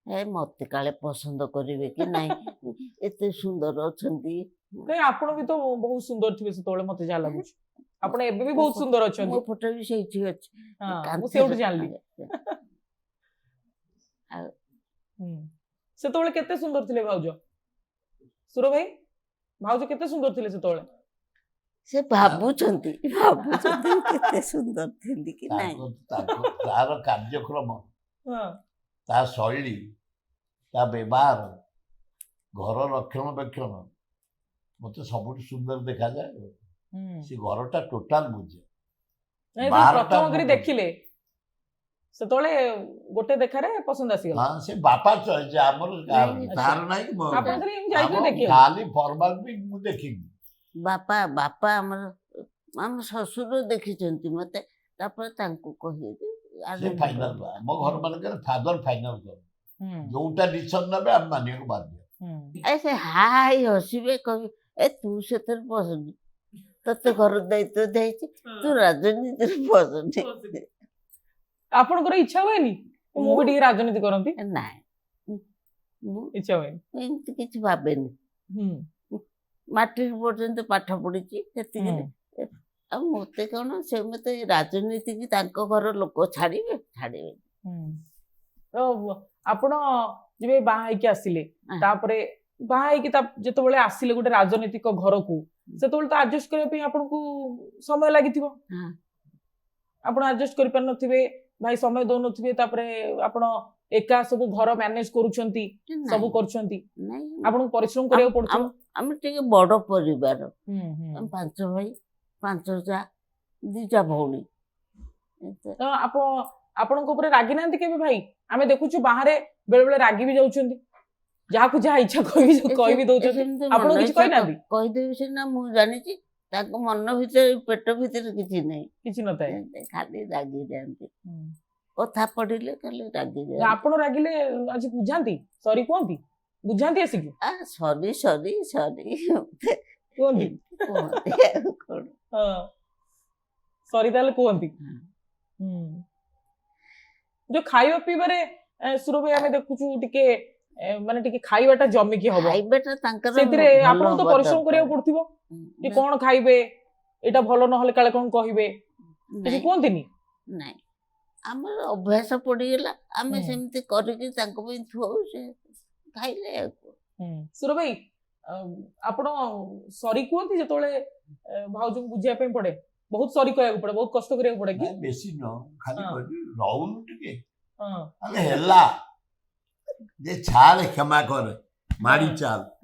ଏ ମତେ କାଳେ ପସନ୍ଦ କରିବେ କି ନାହିଁ ଏତେ ସୁନ୍ଦର ଅଛନ୍ତି। କାଇଁ ଆପଣ ବି ତ ବହୁତ ସୁନ୍ଦର ଥିବେ ସେତେବେଳେ ମତେ ଯାହା ଲାଗୁଛି। ଆପଣ ଏବେ ବି ବହୁତ ସୁନ୍ଦର ମୋ ଅଛନ୍ତି। ଫଟୋ ବି ସେଇଠି ଅଛି। ହଁ ମୁଁ କାନ୍ଥରେ। ସେଇଠୁ ଜାଣିଲି। ଆଉ ସେତେବେଳେ କେତେ ସୁନ୍ଦର ଥିଲେ ଭାଉଜ? ସୁର ଭାଇ ଭାଉଜ କେତେ ସୁନ୍ଦର ଥିଲେ ସେତେବେଳେ? ସେ ଭାବୁଛନ୍ତି କେତେ ସୁନ୍ଦର ଥିଲି କି ନାହିଁ। ତାର କାର୍ଯ୍ୟକ୍ରମ, ହଁ ତା ଶୈଳୀ, ତା ବ୍ୟବହାର, ଘର ରକ୍ଷଣାବେକ୍ଷଣ ମତେ ସବୁଠୁ ସୁନ୍ଦର ଦେଖାଯାଏ। ସେ ଘରଟା ଟୋଟାଲ ବୁଝେ। ନାଇଁ ବାହାରଟା ପ୍ରଥମ କରି ମୁଁ- ଦେଖିଲେ ସେତେବେଳେ ଗୋଟେ ଦେଖାରେ ପସନ୍ଦ ଆସିଗଲା। ହଁ ସେ ବାପା ଚଏସ୍ ଆମର ନାଇଁ, ତାର ନାହିଁ ମୋର ଆପଣ ନାହିଁ। ଖାଲି ଏମିତି ଯାଇଥିଲେ ଆମ ଦେଖିବାକୁ। ଖାଲି ଫର୍ମାଲିଟି ମୁଁ ଦେଖିନି। ବାପା ଆମର ଆମ ଶ୍ୱଶୁର ଦେଖିଛନ୍ତି ମତେ, ତାପରେ ତାଙ୍କୁ କହିଲେ ଯେ ସେ ଫାଇନାଲ ଆମ ଘର ମାନଙ୍କରେ ଫାଦର ଫାଇନାଲ କର ଯୋଉଟା ଡିସିସନ ନେବେ ଆମେ ମାନିବାକୁ ବାଧ୍ୟ। ଏ ସେ ହାଇ ହସିବେ କହିବେ ଏ ତୁ ସେଥିରେ ପସନ୍ଦ, ତତେ ଘର ଦାୟିତ୍ୱ ଦେଇଛି, ତୁ ରାଜନୀତିରେ ପସନ୍ଦ ଆପଣଙ୍କର ଇଚ୍ଛା ହୁଏନି ମୁଁ ବି ଟିକେ ରାଜନୀତି କରନ୍ତି? ନାହିଁ। ମୁଁ ଇଚ୍ଛା ହୁଏନି। ଏମିତି କିଛି ଭାବେନି। ମାଟ୍ରିକ ପର୍ଯ୍ୟନ୍ତ ପାଠ ପଢିଛି ସେତିକିରେ। ଆଉ ମତେ କଣ ସେ ମତେ ରାଜନୀତି କି ତାଙ୍କ ଘର ଲୋକ ଛାଡିବେ? ତ ଆପଣ ଯେବେ ବାହା ହେଇକି ଆସିଲେ, ହଁ। ତାପରେ ବାହା ହେଇକି ଯେତେବେଳେ ଆସିଲେ ଗୋଟେ ରାଜନୈତିକ ଘରକୁ, ସେତେବେଳେ ତ ଆଡଜଷ୍ଟ କରିବା ପାଇଁ ଆପଣଙ୍କୁ ସମୟ ଲାଗିଥିବ। ହଁ। ଆପଣ ଆଡଜଷ୍ଟ କରିପାରିନଥିବେ, ଭାଇ ସମୟ ଦଉନଥିବେ, ତାପରେ ଆପଣ ଏକା ସବୁ ଘର ମ୍ୟାନେଜ କରୁଛନ୍ତି, ସବୁ କରୁଛନ୍ତି, ନାଇଁ ଆପଣଙ୍କୁ ପରିଶ୍ରମ କରିବାକୁ ପଡୁଥିବ। ଆମେ ଟିକେ ବଡ ପରିବାର, ଆମେ 5 ଭାଇ 5 ଯା 2ଟା ଭଉଣୀ। ତ ଆପଣଙ୍କ ଉପରେ ରାଗି ନାହାନ୍ତି କେବେ ଭାଇ? ଆମେ ଦେଖୁଛୁ ବାହାରେ ବେଳେ ବେଳେ ରାଗି ବି ଯାଉଛନ୍ତି, ଯାହାକୁ ଯାହା ଇଚ୍ଛା କହିବି ଦଉଛନ୍ତି। ଆପଣ କିଛି କହିନାହାନ୍ତି? କହିଦେବି ସିନା, ମୁଁ ଜାଣିଛି ତାଙ୍କ ମନ ଭିତରେ ପେଟ ଭିତରେ କିଛି ନାହିଁ, କିଛି ନଥାଏ। ଖାଲି ରାଗି ଯାଆନ୍ତି। କଥା ପଡିଲେ ଖାଲି ରାଗି ଯାଆନ୍ତି। ଆପଣ ରାଗିଲେ ଆଜି ବୁଝାନ୍ତି, ସରି କୁହନ୍ତି, ବୁଝାନ୍ତି ଆସିକି ସରି କୁହନ୍ତି? ସରି ତାହେଲେ କୁହନ୍ତି। ଯୋଉ ଖାଇବା ପିଇବାରେ ସୁର ଭାଇ ଆମେ ଦେଖୁଛୁ ଟିକେ ମାନେ ଟିକେ ଖାଇବାଟା ଜମିକି ହବ, ଖାଇବାଟା ତାଙ୍କର ସେଥିରେ ଭଲ ଆପଣଙ୍କୁ ତ ହବା ପରିଶ୍ରମ ଦରକାର। କରିବାକୁ ପଡୁଥିବ ଯେ କଣ ଖାଇବେ, ଏଇଟା ଭଲ ନହେଲେ କାଳେ କଣ କହିବେ, କିଛି ନାଇଁ କୁହନ୍ତିନି? ନାଇଁ, ଆମର ଅଭ୍ୟାସ ପଡିଗଲା, ଆମେ ସେମିତି କରିକି ତାଙ୍କ ପାଇଁ ଥୁଆଉ, ସେ ଖାଇଲେ। ସୁର ଭାଇ ଆପଣ ସରି କୁହନ୍ତି ଯେତେବେଳେ ଭାଉଜଙ୍କୁ ବୁଝିବା ପାଇଁ ପଡେ? ବହୁତ ସରି କହିବାକୁ ପଡେ, ବହୁତ କଷ୍ଟ କରିବାକୁ ପଡେ କି? ବେଶୀ ନୁହଁ, ଖାଲି ରହୁନୁ ଟିକେ ହଁ ହେଲା ଯେ ଛାଡ, କ୍ଷମା କରେ, ମାଡି ଚାଲ।